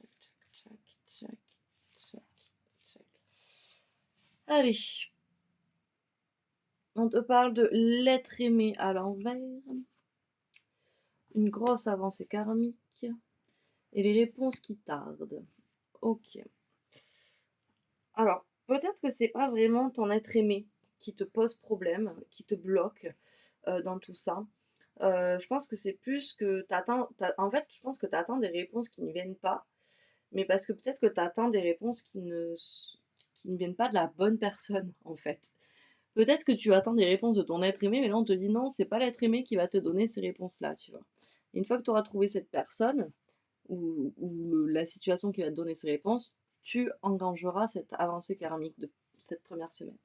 Tchac, tchac, tchac, tchac, tchac, tchac. Allez. On te parle de l'être aimé à l'envers. Une grosse avancée karmique. Et les réponses qui tardent. Ok. Alors, peut-être que c'est pas vraiment ton être aimé qui te pose problème, qui te bloque dans tout ça. Je pense que c'est plus que t'attends. En fait, je pense que t'attends des réponses qui ne viennent pas, mais parce que peut-être que t'attends des réponses qui ne viennent pas de la bonne personne, en fait. Peut-être que tu attends des réponses de ton être aimé, mais là on te dit non, c'est pas l'être aimé qui va te donner ces réponses-là, tu vois. Et une fois que tu auras trouvé cette personne, ou la situation qui va te donner ces réponses, tu engangeras cette avancée karmique de cette première semaine.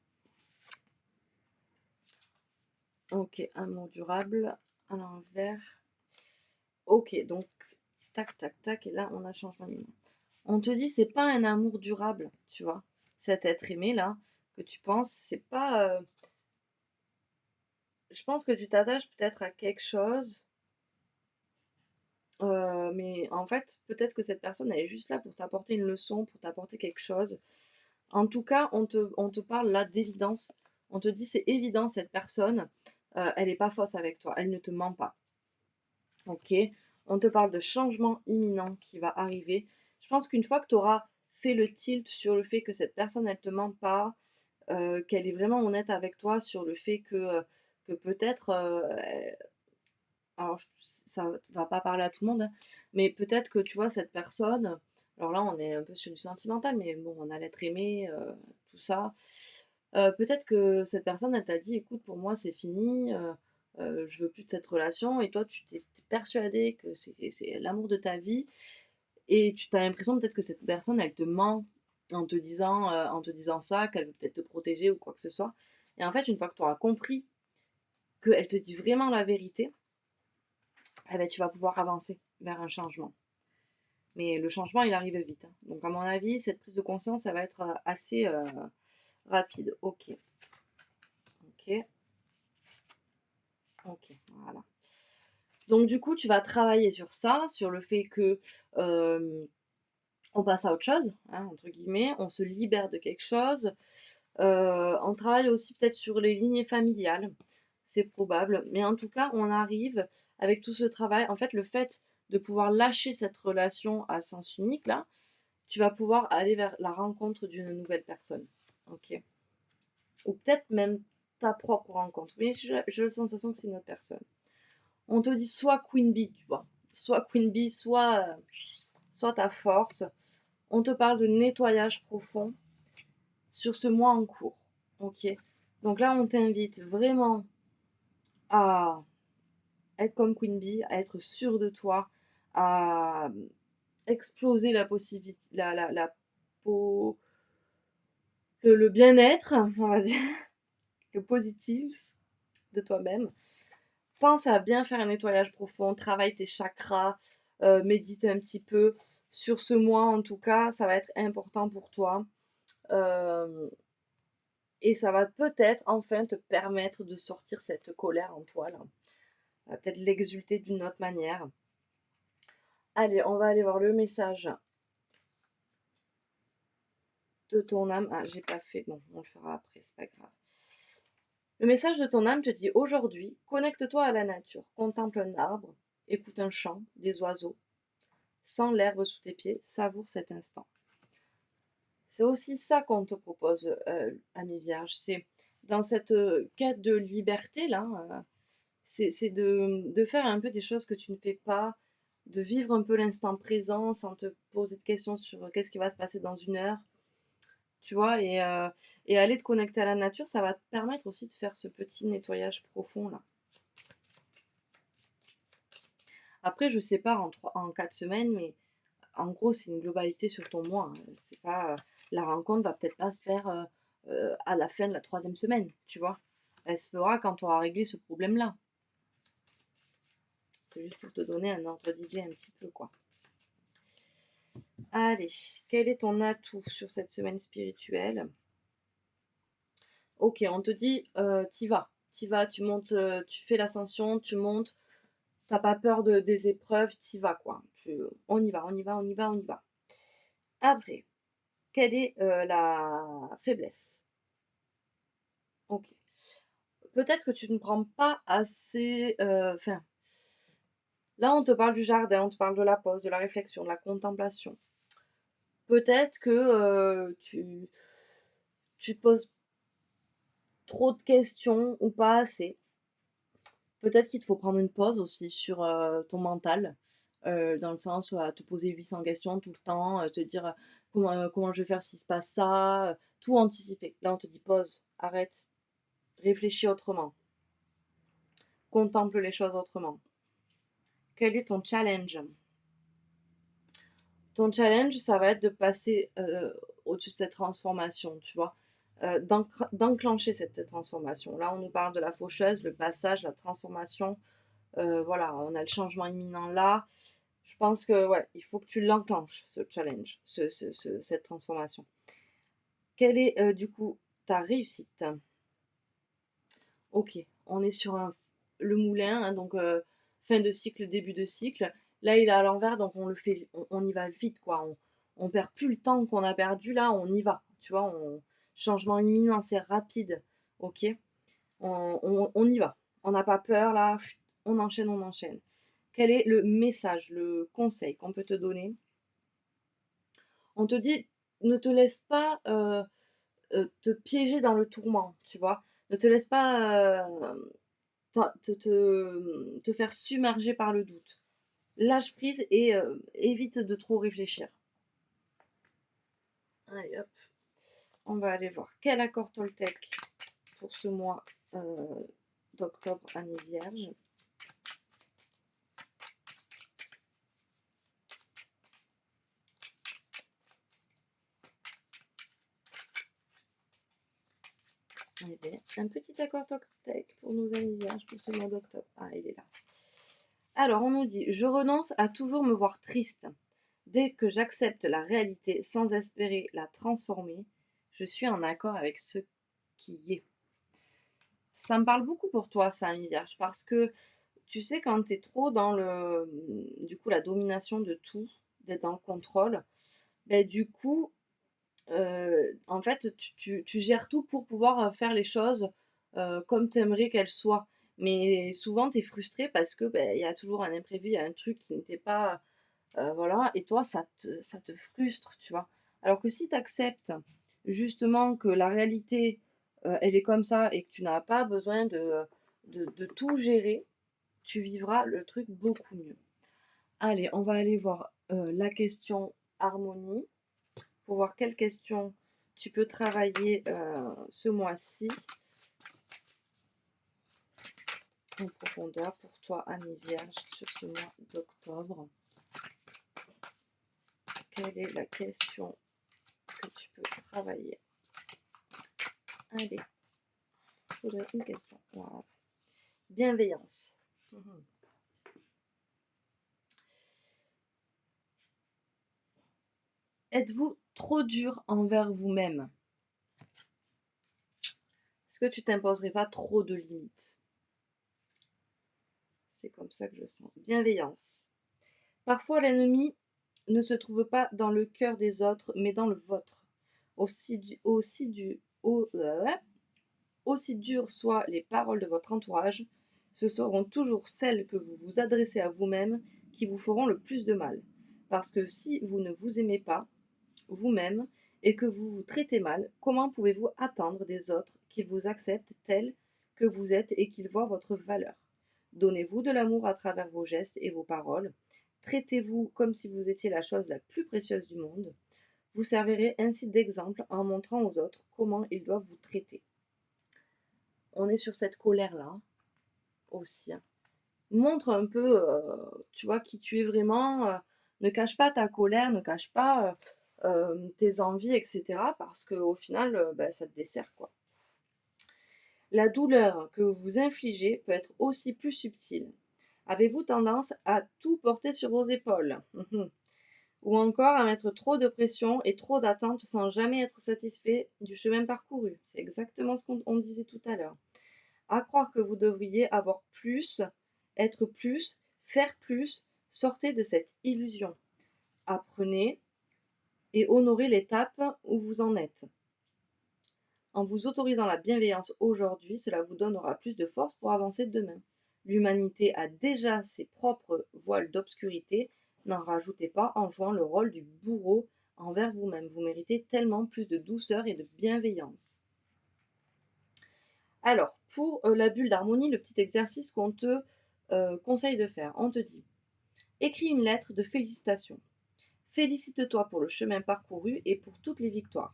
Ok, amour durable, à l'envers. Ok, donc, tac, tac, tac, et là, on a changement de numéro. On te dit, c'est pas un amour durable, tu vois. Cet être aimé, là, que tu penses, c'est pas... Je pense que tu t'attaches peut-être à quelque chose, mais en fait, peut-être que cette personne, elle est juste là pour t'apporter une leçon, pour t'apporter quelque chose. En tout cas, on te parle là d'évidence. On te dit, c'est évident, cette personne, elle n'est pas fausse avec toi, elle ne te ment pas. Ok, on te parle de changement imminent qui va arriver. Je pense qu'une fois que tu auras fait le tilt sur le fait que cette personne, elle te ment pas, qu'elle est vraiment honnête avec toi sur le fait que peut-être, alors ça va pas parler à tout le monde, hein, mais peut-être que tu vois, cette personne, alors là on est un peu sur du sentimental, mais bon, on a l'être aimé, tout ça. Peut-être que cette personne, elle t'a dit, écoute, pour moi c'est fini, je veux plus de cette relation, et toi tu t'es persuadé que c'est l'amour de ta vie, et tu as l'impression peut-être que cette personne, elle te ment en te disant ça, qu'elle veut peut-être te protéger ou quoi que ce soit. Et en fait, une fois que tu auras compris qu'elle te dit vraiment la vérité, eh ben, tu vas pouvoir avancer vers un changement. Mais le changement, il arrive vite. Hein. Donc, à mon avis, cette prise de conscience, ça va être assez rapide. Ok. Ok. Ok. Voilà. Donc, du coup, tu vas travailler sur ça, sur le fait que on passe à autre chose, hein, entre guillemets, on se libère de quelque chose. On travaille aussi peut-être sur les lignées familiales, c'est probable. Mais en tout cas, on arrive avec tout ce travail. En fait, le fait de pouvoir lâcher cette relation à sens unique, là, tu vas pouvoir aller vers la rencontre d'une nouvelle personne. Ok. Ou peut-être même ta propre rencontre. Mais j'ai la sensation que c'est une autre personne. On te dit soit Queen Bee, tu vois. Soit Queen Bee, soit ta force. On te parle de nettoyage profond sur ce mois en cours. Ok. Donc là, on t'invite vraiment à être comme Queen Bee, à être sûr de toi, à exploser la possibilité, la le bien-être, on va dire, le positif de toi-même. Pense à bien faire un nettoyage profond, travaille tes chakras, médite un petit peu. Sur ce mois, en tout cas, ça va être important pour toi. Euh, et ça va peut-être enfin te permettre de sortir cette colère en toi, là. Peut-être l'exulter d'une autre manière. Allez, on va aller voir le message de ton âme. Ah, j'ai pas fait. Bon, on le fera après, c'est pas grave. Le message de ton âme te dit aujourd'hui, connecte-toi à la nature, contemple un arbre, écoute un chant, des oiseaux, sens l'herbe sous tes pieds, savoure cet instant. C'est aussi ça qu'on te propose, ami Vierge. C'est dans cette quête de liberté là, c'est de faire un peu des choses que tu ne fais pas, de vivre un peu l'instant présent sans te poser de questions sur qu'est-ce qui va se passer dans une heure, tu vois, et aller te connecter à la nature, ça va te permettre aussi de faire ce petit nettoyage profond là. Après, je sais pas en 4 semaines, mais en gros, c'est une globalité sur ton mois, hein. C'est pas, la rencontre va peut-être pas se faire à la fin de la troisième semaine, tu vois. Elle se fera quand tu auras réglé ce problème-là. C'est juste pour te donner un ordre d'idée un petit peu, quoi. Allez, quel est ton atout sur cette semaine spirituelle? Ok, on te dit, t'y vas, tu montes, tu fais l'ascension, tu montes, t'as pas peur des épreuves, t'y vas, quoi. On y va, on y va, on y va, on y va. Après, quelle est la faiblesse? Ok. Peut-être que tu ne prends pas assez. Enfin, là, on te parle du jardin, on te parle de la pause, de la réflexion, de la contemplation. Peut-être que tu te poses trop de questions ou pas assez. Peut-être qu'il te faut prendre une pause aussi sur ton mental, dans le sens à te poser 800 questions tout le temps, te dire comment je vais faire s'il se passe ça, tout anticiper. Là, on te dit pause, arrête, réfléchis autrement, contemple les choses autrement. Quel est ton challenge? Ton challenge, ça va être de passer au-dessus de cette transformation, tu vois, d'enclencher cette transformation. Là, on nous parle de la faucheuse, le passage, la transformation. Voilà, on a le changement imminent là. Je pense que ouais, il faut que tu l'enclenches, ce challenge, cette transformation. Quelle est du coup ta réussite? Ok, on est sur le moulin, hein, donc fin de cycle, début de cycle. Là, il est à l'envers, donc on le fait, on y va vite, quoi. On perd plus le temps qu'on a perdu, là, on y va. Tu vois, changement imminent, c'est rapide. Ok, on y va. On n'a pas peur, là, on enchaîne, on enchaîne. Quel est le message, le conseil qu'on peut te donner? On te dit, ne te laisse pas te piéger dans le tourment, tu vois. Ne te laisse pas te faire submerger par le doute. Lâche prise et évite de trop réfléchir. Allez hop, on va aller voir quel accord Toltec pour ce mois d'octobre, année vierge. Eh bien, un petit accord Toltec pour nos amis vierges pour ce mois d'octobre. Ah, il est là. Alors, on nous dit, je renonce à toujours me voir triste. Dès que j'accepte la réalité sans espérer la transformer, je suis en accord avec ce qui est. Ça me parle beaucoup pour toi, ça, ami Vierge, parce que tu sais, quand tu es trop dans du coup, la domination de tout, d'être dans le contrôle, ben, du coup, en fait, tu gères tout pour pouvoir faire les choses comme tu aimerais qu'elles soient. Mais souvent, tu es frustré parce que ben, y a toujours un imprévu, il y a un truc qui n'était pas. Voilà, et toi, ça te frustre, tu vois. Alors que si tu acceptes justement que la réalité, elle est comme ça et que tu n'as pas besoin de tout gérer, tu vivras le truc beaucoup mieux. Allez, on va aller voir la question harmonie pour voir quelles questions tu peux travailler ce mois-ci en profondeur pour toi, Annie Vierge, sur ce mois d'octobre. Quelle est la question que tu peux travailler? Allez, il faudrait une question. Voilà. Bienveillance. Êtes-vous trop dur envers vous-même? Est-ce que tu t'imposerais pas trop de limites? C'est comme ça que je sens. Bienveillance. Parfois, l'ennemi ne se trouve pas dans le cœur des autres, mais dans le vôtre. Aussi dures soient les paroles de votre entourage, ce seront toujours celles que vous vous adressez à vous-même qui vous feront le plus de mal. Parce que si vous ne vous aimez pas vous-même et que vous vous traitez mal, comment pouvez-vous attendre des autres qu'ils vous acceptent tels que vous êtes et qu'ils voient votre valeur? Donnez-vous de l'amour à travers vos gestes et vos paroles. Traitez-vous comme si vous étiez la chose la plus précieuse du monde. Vous servirez ainsi d'exemple en montrant aux autres comment ils doivent vous traiter. On est sur cette colère-là aussi, hein. Montre un peu, tu vois, qui tu es vraiment. Ne cache pas ta colère, ne cache pas tes envies, etc. Parce qu'au final, bah, ça te dessert, quoi. La douleur que vous infligez peut être aussi plus subtile. Avez-vous tendance à tout porter sur vos épaules? Ou encore à mettre trop de pression et trop d'attentes sans jamais être satisfait du chemin parcouru? C'est exactement ce qu'on disait tout à l'heure. À croire que vous devriez avoir plus, être plus, faire plus, sortez de cette illusion. Apprenez et honorez l'étape où vous en êtes. En vous autorisant la bienveillance aujourd'hui, cela vous donnera plus de force pour avancer demain. L'humanité a déjà ses propres voiles d'obscurité, n'en rajoutez pas en jouant le rôle du bourreau envers vous-même. Vous méritez tellement plus de douceur et de bienveillance. Alors, pour la bulle d'harmonie, le petit exercice qu'on te conseille de faire, on te dit, écris une lettre de félicitations. Félicite-toi pour le chemin parcouru et pour toutes les victoires.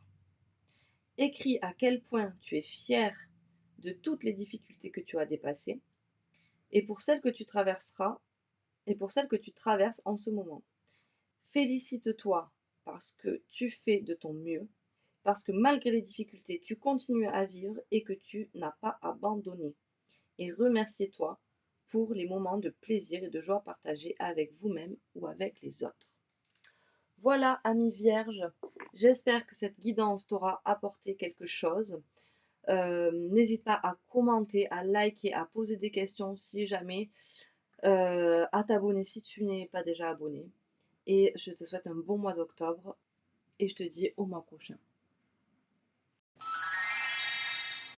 Écris à quel point tu es fier de toutes les difficultés que tu as dépassées et pour celles que tu traverseras et pour celles que tu traverses en ce moment. Félicite-toi parce que tu fais de ton mieux, parce que malgré les difficultés, tu continues à vivre et que tu n'as pas abandonné. Et remerciez-toi pour les moments de plaisir et de joie partagés avec vous-même ou avec les autres. Voilà, amis vierges, j'espère que cette guidance t'aura apporté quelque chose. N'hésite pas à commenter, à liker, à poser des questions si jamais, à t'abonner si tu n'es pas déjà abonné. Et je te souhaite un bon mois d'octobre et je te dis au mois prochain.